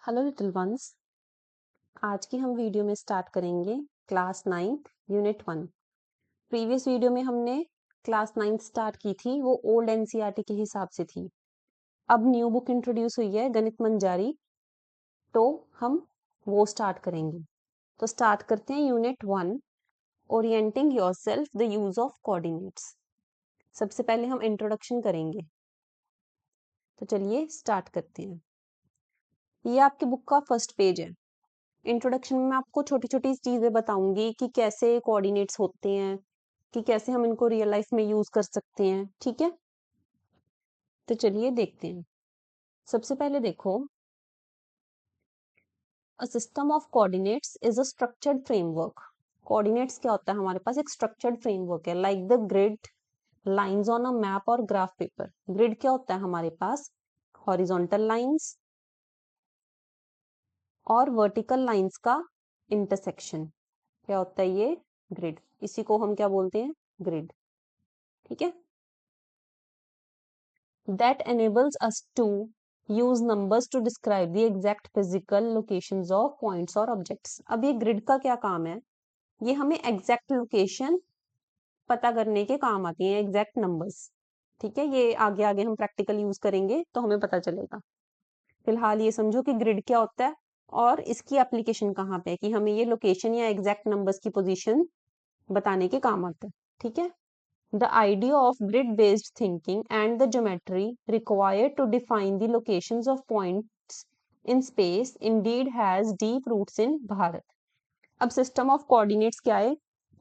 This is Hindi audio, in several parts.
Hello little ones. आज की हम वीडियो में स्टार्ट करेंगे class 9th unit 1। Previous video में हमने क्लास 9th स्टार्ट की थी, वो ओल्ड एनसीईआरटी के हिसाब से थी। अब न्यू बुक इंट्रोड्यूस हुई है गणित मंजारी, तो हम वो स्टार्ट करेंगे। तो स्टार्ट करते हैं unit 1, orienting yourself the use of coordinates. सबसे पहले हम इंट्रोडक्शन करेंगे, तो चलिए स्टार्ट करते हैं। ये आपकी बुक का फर्स्ट पेज है। इंट्रोडक्शन में मैं आपको छोटी छोटी चीजें बताऊंगी कि कैसे कोऑर्डिनेट्स होते हैं, कि कैसे हम इनको रियल लाइफ में यूज कर सकते हैं। ठीक है, तो चलिए देखते हैं। सबसे पहले देखो, a system of coordinates is a structured framework. Coordinates क्या होता है? हमारे पास एक स्ट्रक्चर्ड फ्रेमवर्क है, like the grid, lines on a map और ग्राफ पेपर। ग्रिड क्या होता है? हमारे पास हॉरिजॉन्टल लाइंस और वर्टिकल लाइंस का इंटरसेक्शन। क्या होता है ये? ग्रिड। इसी को हम क्या बोलते हैं? ग्रिड। ठीक है, that enables us to use numbers to describe the exact physical locations of points or objects। अब ये ग्रिड का क्या काम है? ये हमें एग्जैक्ट लोकेशन पता करने के काम आती है, एग्जैक्ट नंबर्स। ठीक है, ये आगे आगे हम प्रैक्टिकल यूज करेंगे तो हमें पता चलेगा। फिलहाल ये समझो कि ग्रिड क्या होता है और इसकी एप्लीकेशन कहाँ पे है, कि हमें ये लोकेशन या एग्जैक्ट नंबर्स की पोजीशन बताने के काम आता है। ठीक है, the idea of grid-based thinking and the geometry required to define the locations of points in space indeed has deep roots in Bharat. अब सिस्टम ऑफ कोऑर्डिनेट्स क्या है?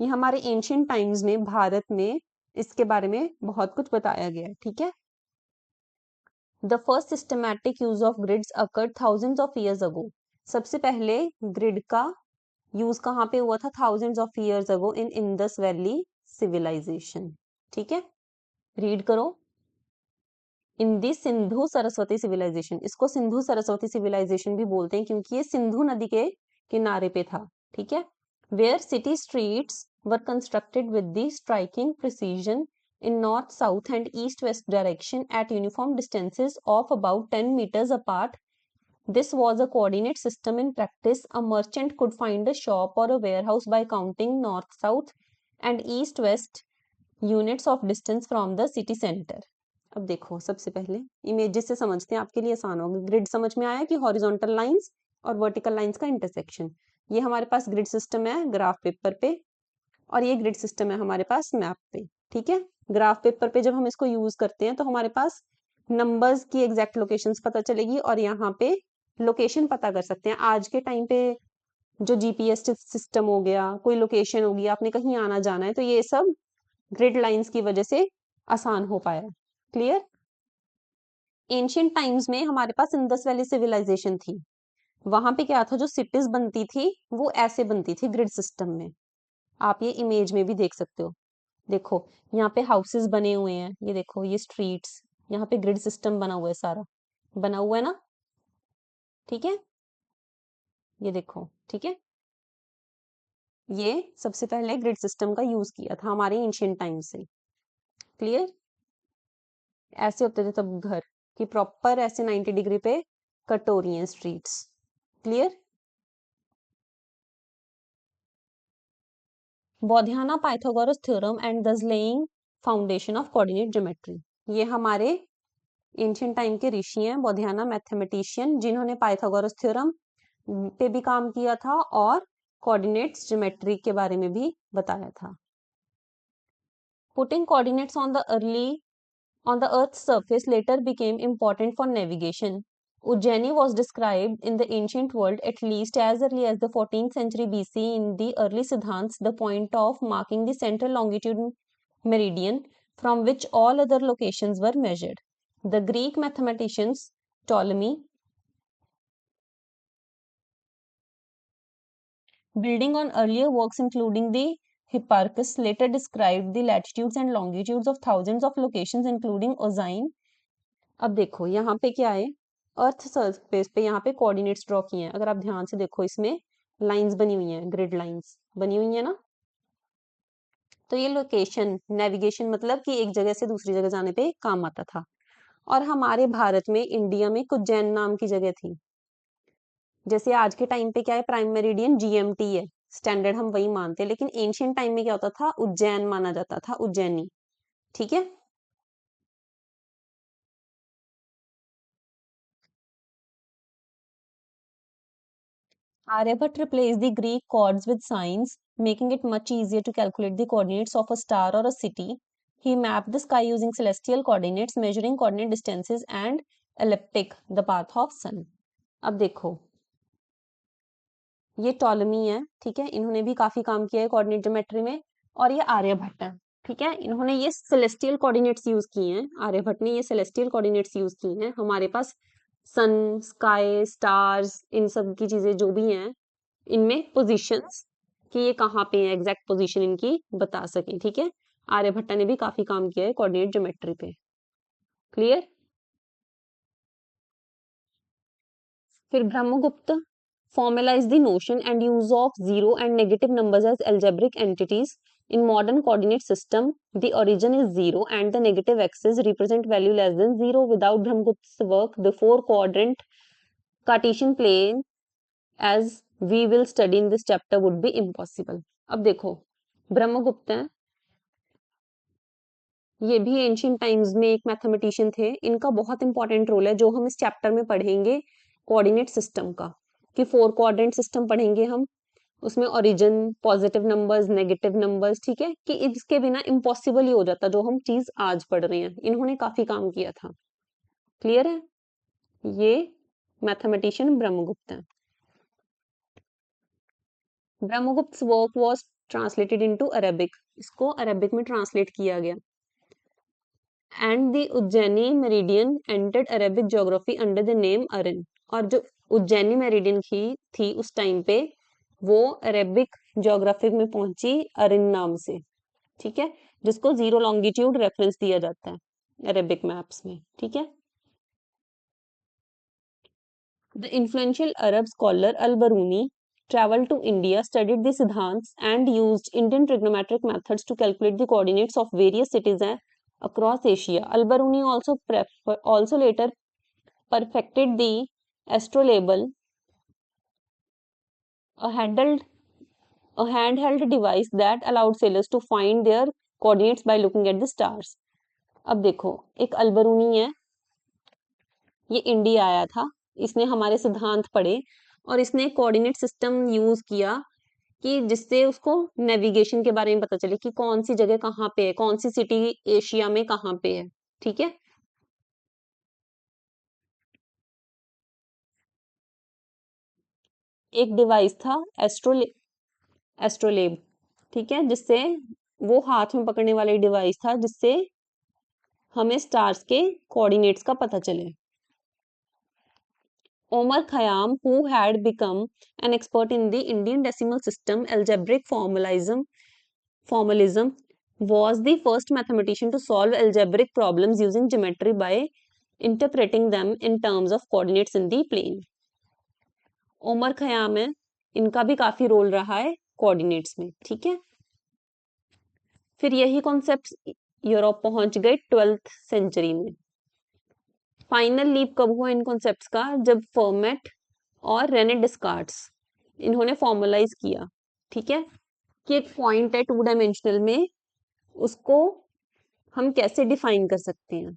ये हमारे एंशियंट टाइम्स में भारत में इसके बारे में बहुत कुछ बताया गया है। ठीक है, the first systematic use of grids occurred thousands of years ago. सबसे पहले ग्रिड का यूज कहाँ पे हुआ था? Thousands of years ago in Indus valley civilisation. ठीक है, रीड करो। In the Sindhu Saraswati civilisation. इसको सिंधु सरस्वती सिविलाइजेशन भी बोलते हैं क्योंकि ये सिंधु नदी के किनारे पे था। ठीक है, where city streets were constructed with the striking precision in north south and east west direction at uniform distances of about 10 meters apart. This was a coordinate system in practice. A merchant could find a shop or a warehouse by counting north south and east west units of distance from the city center. अब देखो, सबसे पहले इमेजेस से समझते हैं, आपके लिए आसान होगा। ग्रिड समझ में आया कि हॉरिजॉन्टल लाइंस और वर्टिकल लाइंस का इंटरसेक्शन। ये हमारे पास ग्रिड सिस्टम है ग्राफ पेपर पे, और ये ग्रिड सिस्टम है हमारे पास मैप पे। ठीक है, ग्राफ पेपर पे जब हम इसको यूज करते हैं तो हमारे पास नंबर्स की एग्जैक्ट लोकेशंस पता चलेगी, और यहाँ पे लोकेशन पता कर सकते हैं। आज के टाइम पे जो जीपीएस सिस्टम हो गया, कोई लोकेशन होगी, आपने कहीं आना जाना है, तो ये सब ग्रिड लाइंस की वजह से आसान हो पाया। क्लियर? एंशियंट टाइम्स में हमारे पास इंडस वैली सिविलाइजेशन थी। वहां पे क्या था? जो सिटीज बनती थी वो ऐसे बनती थी ग्रिड सिस्टम में। आप ये इमेज में भी देख सकते हो। देखो, यहाँ पे हाउसेस बने हुए हैं, ये देखो, ये स्ट्रीट्स, यहाँ पे ग्रिड सिस्टम बना हुआ है, सारा बना हुआ है ना। ठीक है, ये देखो। ठीक है, ये सबसे पहले ग्रिड सिस्टम का यूज किया था हमारे एंशियंट टाइम से। क्लियर? ऐसे होते थे तब घर, कि प्रॉपर ऐसे 90 डिग्री पे कट हो रही हैं streets. Clear? Baudhayana Pythagoras theorem and this laying foundation of coordinate geometry. ये हमारे एंशियंट टाइम के ऋषि हैं, बौधियाना मैथमेटिशियन, जिन्होंने पाइथागोरस थ्योरम पे भी काम किया था और कोऑर्डिनेट्स ज्योमेट्री के बारे में भी बताया था। Putting coordinates on the Earth's surface later became important for navigation. Ujjaini was described in the ancient world at least as early as the 14th century BC in the early Siddhants, the point of marking the central longitude meridian from which all other locations were measured. The Greek mathematicians Ptolemy, building on earlier works including the Hipparchus, later described the latitudes and longitudes of thousands of locations including Ozine. अब देखो यहाँ पे क्या है? अर्थ सरफेस पे यहाँ पे कोऑर्डिनेट्स ड्रॉ किए हैं। अगर आप ध्यान से देखो, इसमें लाइंस बनी हुई हैं, ग्रिड लाइंस बनी हुई है ना। तो ये लोकेशन नेविगेशन, मतलब कि एक जगह से दूसरी जगह जाने पे काम आता था। और हमारे भारत में, इंडिया में, उज्जैन नाम की जगह थी। जैसे आज के टाइम पे क्या है, प्राइम मेरिडियन जीएमटी है, स्टैंडर्ड हम वही मानते हैं, लेकिन एंशियंट टाइम में क्या होता था, उज्जैन माना जाता था, उज्जैनी। ठीक है। Aryabhatta replaced the Greek gods with signs, making it much easier to calculate the coordinates of a star or a city. He mapped the sky using celestial coordinates, measuring coordinate distances and elliptic, the path of sun. अब देखो, ये टॉलमी है, ठीक है, इन्होंने भी काफी काम किया है कोऑर्डिनेट ज्योमेट्री में, और ये आर्यभट्ट है, ठीक है, इन्होंने ये सेलेस्टियल कोऑर्डिनेट्स यूज किए हैं, आर्यभट्ट ने ये सेलेस्टियल कोऑर्डिनेट्स यूज किए हैं। हमारे पास सन, स्काई, स्टार्स, इन सब की चीजें जो भी हैं, इनमें पोजीशंस, कि ये कहाँ पे है, एग्जैक्ट पोजीशन इनकी बता सकें, ठीक है। आर्यभट्ट ने भी काफी काम किया है कोऑर्डिनेट ज्योमेट्री पे। क्लियर। फिर Brahmagupta formalize the notion and use of zero and negative numbers as algebraic entities. In modern coordinate system, the origin is zero and the negative axis represent value less than zero. Without Brahmagupta's work, the four quadrant Cartesian plane, as we will study in this chapter, would be impossible. अब देखो, ब्रह्मगुप्त हैं, ये भी एंशियंट टाइम्स में एक मैथमेटिशियन थे, इनका बहुत इंपॉर्टेंट रोल है जो हम इस चैप्टर में पढ़ेंगे, कोऑर्डिनेट सिस्टम का, कि फोर कोऑर्डिनेट सिस्टम पढ़ेंगे हम, उसमें origin, positive numbers, negative numbers, ठीक है, कि इसके बिना इम्पॉसिबल ही हो जाता जो हम चीज आज पढ़ रहे हैं, इन्होंने काफी काम किया था। क्लियर है। ये मैथमेटिशियन ब्रह्मगुप्त हैं। Brahmagupta work was translated into Arabic, इसको अरेबिक में ट्रांसलेट किया गया। And the Ujjaini meridian entered Arabic geography under the name Arin, और जो उज्जैनी मेरिडियन की थी उस टाइम पे, वो अरेबिक ज्योग्राफी में पहुंची अरिन नाम से, ठीक है, जिसको जीरो लॉन्गिट्यूड रेफरेंस दिया जाता है अरेबिक मैप्स में, ठीक है। The influential Arab scholar Al Biruni traveled to India, studied the Siddhants, and used Indian trigonometric methods to calculate the coordinates of various cities across Asia. Al-Biruni also later perfected the astrolabe, a handheld, a handheld device that allowed sailors to find their coordinates by looking at the stars. अब देखो, एक अलबरूनी है, ये इंडिया आया था, इसने हमारे सिद्धांत पढ़े और इसने कोऑर्डिनेट सिस्टम यूज किया कि जिससे उसको नेविगेशन के बारे में पता चले कि कौन सी जगह कहाँ पे है, कौन सी सिटी एशिया में कहाँ पे है, ठीक है। एक डिवाइस था एस्ट्रोलेब, ठीक है, जिससे, वो हाथ में पकड़ने वाला डिवाइस था जिससे हमें स्टार्स के कोऑर्डिनेट्स का पता चले। Omar Khayyam, who had become an expert in the Indian decimal system, algebraic formalism, was the first mathematician to solve algebraic problems using geometry by interpreting them in terms of coordinates in the plane. Omar Khayyam है, इनका भी काफी रोल रहा है कोऑर्डिनेट्स में, ठीक है। फिर यही कॉन्सेप्ट्स यूरोप पहुंच गए 12th सेंचुरी में। फाइनल लीप कब हुआ इन कॉन्सेप्ट्स का, जब फॉर्मेट और रेने डिस्कार्ड्स, इन्होंने फॉर्मलाइज किया, ठीक है, कि एक पॉइंट है टू डायमेंशनल में, उसको हम कैसे डिफाइन कर सकते हैं।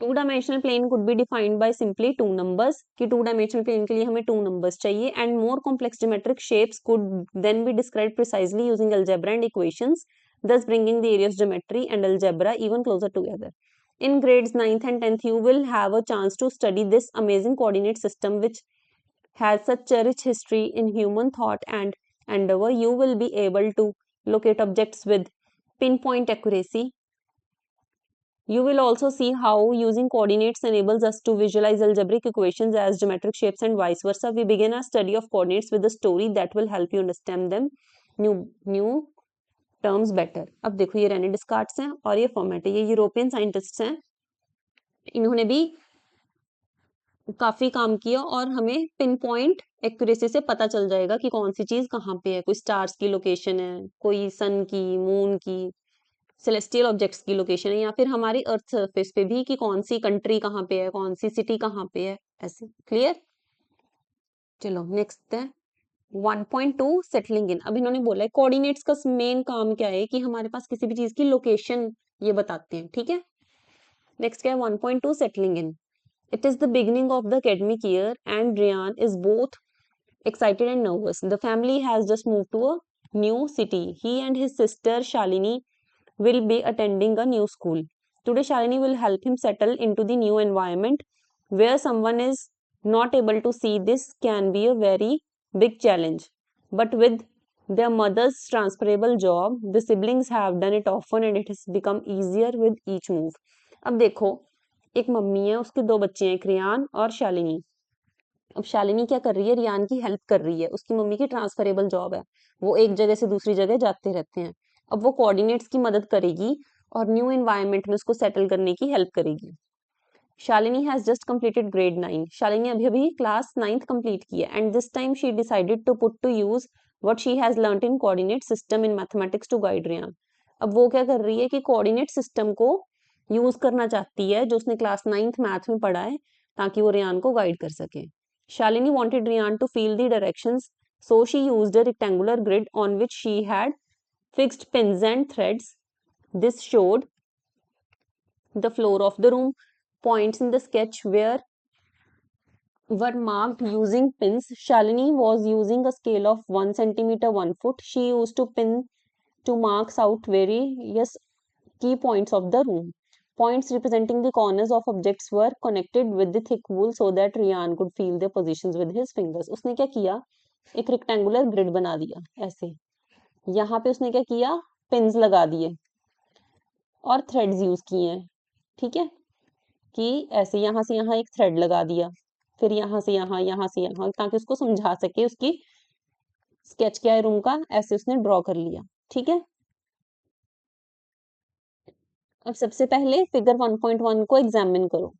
Two dimensional plane could be defined by simply two numbers, कि टू डायमेंशनल प्लेन के लिए हमें टू नंबर्स चाहिए, and more complex geometric shapes could then be described precisely using algebra and equations, thus bringing the areas geometry and algebra even closer together. In grades 9th and 10th, you will have a chance to study this amazing coordinate system which has such a rich history in human thought and endeavor. You will be able to locate objects with pinpoint accuracy. You will also see how using coordinates enables us to visualize algebraic equations as geometric shapes and vice versa. We begin our study of coordinates with a story that will help you understand them new terms better. अब देखो, ये रेने डिस्कार्ड्स हैं और ये फॉर्मेट है, ये यूरोपियन साइंटिस्ट्स हैं, इन्होंने भी काफी काम किया और हमें पिन पॉइंट एक्यूरेसी से पता चल जाएगा कि कौन सी चीज कहाँ पे है, कोई स्टार्स की लोकेशन है, कोई सन की, मून की, सेलेस्टियल ऑब्जेक्ट्स की लोकेशन है, या फिर हमारी अर्थ सरफेस पे भी कि कौन सी कंट्री कहाँ पे है, कौन सी सिटी कहाँ पे है, ऐसे। क्लियर? चलो नेक्स्ट है 1.2 सेटलिंग इन। अब इन्होंने बोला है कोऑर्डिनेट्स का मेन काम क्या है कि हमारे पास किसी भी चीज की लोकेशन ये बताते हैं, ठीक है। नेक्स्ट क्या है 1.2 settling in. It is the beginning of the academic year and Riyan is both excited and nervous. The family has just moved to a new city. He and his sister Shalini will be attending a new school. Today, Shalini will help him settle into the new environment where someone is not able to see this can be a very big challenge. But with their mother's transferable job, the siblings have done it often and it has become easier with each move. अब देखो, एक मम्मी है, उसके दो बच्चे हैं, एक रियान और शालिनी। अब शालिनी क्या कर रही है, रियान की हेल्प कर रही है, उसकी मम्मी की ट्रांसफरेबल जॉब है, वो एक जगह से दूसरी जगह जाते रहते हैं। अब वो कोऑर्डिनेट्स की मदद करेगी और न्यू एनवायरनमेंट में उसको सेटल करने की हेल्प करेगी। Shalini has just completed grade 9। Shalini अभी अभी क्लास 9th कंप्लीट की है and this time she decided to put to use what she has learned in coordinate system in mathematics to guide Riyan. अब वो क्या कर रही है कि कोऑर्डिनेट सिस्टम को यूज करना चाहती है जो उसने क्लास 9th मैथ में पढ़ा है, ताकि वो रियान को गाइड कर सके। Shalini wanted Rian to feel the directions, so she used a rectangular grid on which she had fixed pins and threads. This showed the floor of the room. Points in the sketch were marked using pins. Shalini was using a scale of 1 centimeter 1 foot. She used to pin to marks out various key points of the room. Points representing the corners of objects were connected with the thick wool so that Rian could feel their positions with his fingers. उसने क्या किया, एक रेक्टेंगुलर ग्रिड बना दिया ऐसे। यहाँ पे उसने क्या किया, पिन्स लगा दिए और थ्रेड्स यूज किए हैं, ठीक है, कि ऐसे यहाँ से यहाँ एक थ्रेड लगा दिया, फिर यहाँ से यहाँ से यहाँ, ताकि उसको समझा सके उसकी स्केच क्या है रूम का, ऐसे उसने ड्रॉ कर लिया, ठीक है। अब सबसे पहले फिगर 1.1 को एग्जामिन करो।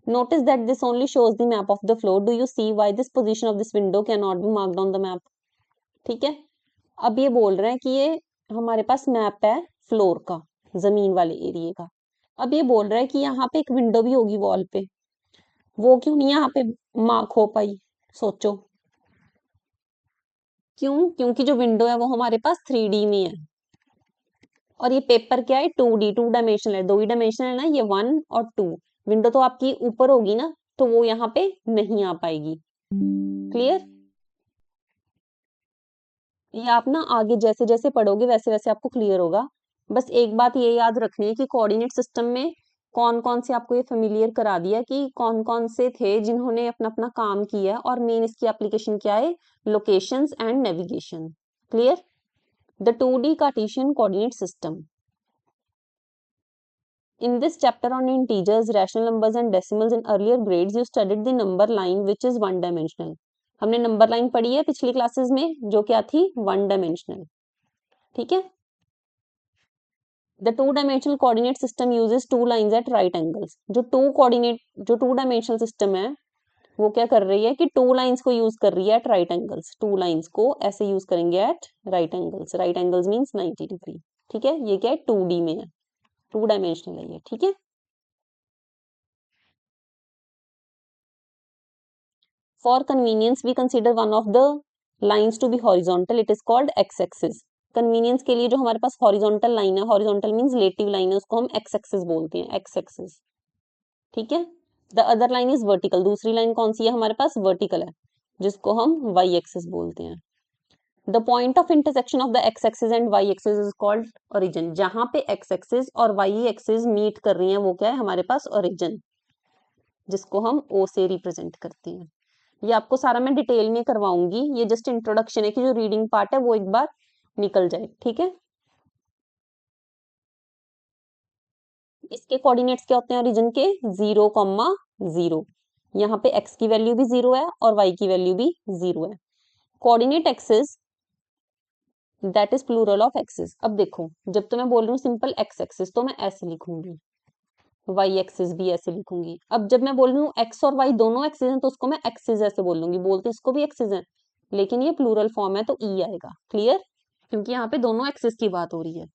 Notice that this only shows the map of the floor. Do you see why this position of this window cannot be marked on the map? ठीक है, अब ये बोल रहे हैं कि ये हमारे पास मैप है फ्लोर का, जमीन वाले एरिया का। अब ये बोल रहा है कि यहाँ पे एक विंडो भी होगी वॉल पे, वो क्यों नहीं यहाँ पे मार्क हो पाई? सोचो क्यों? क्योंकि जो विंडो है वो हमारे पास 3D में है और ये पेपर क्या है, 2D, 2 डायमेंशनल है, 2 ही डायमेंशनल है ना, ये 1 और 2। विंडो तो आपकी ऊपर होगी ना, तो वो यहाँ पे नहीं आ पाएगी। क्लियर? ये आप ना आगे जैसे जैसे पढ़ोगे वैसे वैसे आपको क्लियर होगा। बस एक बात ये याद रखनी है कि कोऑर्डिनेट सिस्टम में कौन कौन से, आपको ये फेमिलियर करा दिया कि कौन कौन से थे जिन्होंने अपना अपना काम किया है, और मेन इसकी एप्लीकेशन क्या है, locations and navigation. Clear? The 2D Cartesian coordinate system. In this chapter on integers, rational numbers and decimals in earlier grades, you studied the number line which is one dimensional. हमने नंबर लाइन पढ़ी है पिछली क्लासेस में, जो क्या थी, वन डायमेंशनल, ठीक है। The two dimensional coordinate system uses two lines eight right angles. जो टू डायमेंशनल सिस्टम है वो क्या कर रही है कि टू लाइंस को यूज कर रही है at right angles. Two lines को ऐसे यूज करेंगे at right angles. Right angles means 90 degree, ठीक है। ये क्या है, 2D में है, टू डायमेंशनल है ये, ठीक है। For convenience, we consider one of the lines to be horizontal. It is called x-axis. Convenience के लिए जो हमारे पास horizontal line है, horizontal means relative line है, उसको हम x-axis बोलते हैं, x-axis, ठीक है। The other line is vertical. दूसरी line कौन सी है हमारे पास, vertical है, जिसको हम y-axis बोलते हैं। The point of intersection of the x-axis and y-axis is called origin. जहां पे x-axis और y-axis meet कर रही हैं वो क्या है हमारे पास, origin, जिसको हम O से रिप्रेजेंट करते हैं। ये आपको सारा मैं डिटेल में करवाऊंगी, ये जस्ट इंट्रोडक्शन है कि जो रीडिंग पार्ट है वो एक बार निकल जाए, ठीक है। इसके कोऑर्डिनेट्स क्या होते हैं ओरिजिन के, 0,0। यहाँ पे x की वैल्यू भी 0 है और y की वैल्यू भी 0 है। Coordinate axes that is plural of axis. अब देखो, जब तो मैं बोल रही हूँ सिंपल x एक्सिस तो मैं ऐसे लिखूंगी, y एक्सिस भी ऐसे लिखूंगी। अब जब मैं बोल रही हूँ x और y दोनों एक्सिस हैं तो उसको मैं एक्सिस ऐसे बोल लूंगी। बोलते इसको भी एक्सिस है, लेकिन ये प्लूरल फॉर्म है तो ई आएगा। क्लियर? क्योंकि यहाँ पे दोनों एक्सिस की बात हो रही है।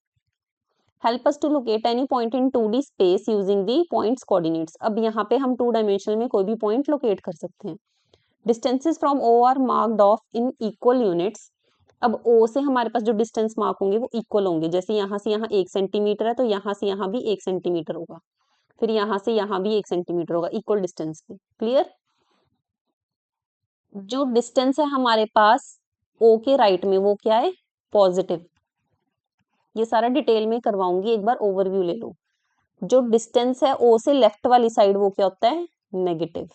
Help us to locate any point in 2D space using the points coordinates. अब यहाँ पे हम 2 डायमेंशनल में कोई भी पॉइंट लोकेट कर सकते हैं। Distances from O are marked off in equal units. अब ओ से हमारे पास जो डिस्टेंस मार्क होंगे वो इक्वल होंगे, जैसे यहाँ से यहाँ 1 सेंटीमीटर है तो यहाँ से यहाँ भी 1 सेंटीमीटर होगा, फिर यहाँ से यहाँ भी 1 सेंटीमीटर होगा, इक्वल डिस्टेंस पे। क्लियर? जो डिस्टेंस है हमारे पास ओ के राइट में वो क्या है? पॉजिटिव। ये सारा डिटेल में करवाऊंगी, एक बार ओवरव्यू ले लो। जो डिस्टेंस है ओ से लेफ्ट वाली साइड वो क्या होता है? नेगेटिव।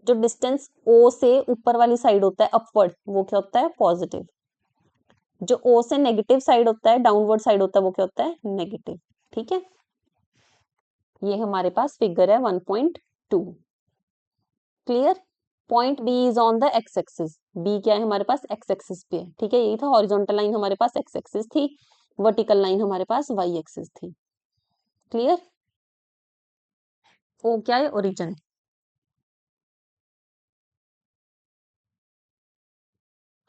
जो डिस्टेंस ओ से ऊपर वाली साइड होता है अपवर्ड वो क्या होता है? पॉजिटिव। जो ओ से नेगेटिव साइड होता है, डाउनवर्ड साइड होता है, वो क्या होता है? नेगेटिव। ठीक है, ये हमारे पास फिगर है 1.2। Clear? Point B is on the X axis. B क्या है हमारे पास? एक्स एक्सिस पे है। ठीक है, यही था, हॉरिजॉन्टल लाइन हमारे पास एक्स एक्सिस थी, वर्टिकल लाइन हमारे पास वाई एक्सिस थी। क्लियर? ओ क्या है? ओरिजिन।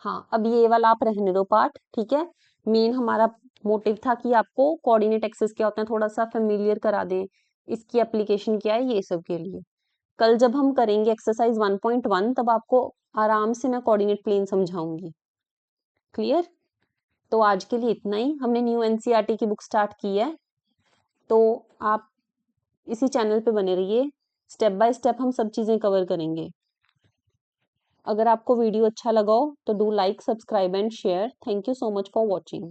हाँ, अब ये वाला आप रहने दो पार्ट। ठीक है, मेन हमारा मोटिव था कि आपको कोऑर्डिनेट एक्सिस क्या होता है थोड़ा सा फेमिलियर करा दें, इसकी एप्लीकेशन क्या है, ये सब के लिए। कल जब हम करेंगे एक्सरसाइज 1.1 तब आपको आराम से मैं कोऑर्डिनेट प्लेन समझाऊंगी। क्लियर? तो आज के लिए इतना ही। हमने न्यू एनसीईआरटी की बुक स्टार्ट की है, तो आप इसी चैनल पे बने रहिए, स्टेप बाय स्टेप हम सब चीजें कवर करेंगे। अगर आपको वीडियो अच्छा लगा हो तो do like, subscribe and share. Thank you so much for watching.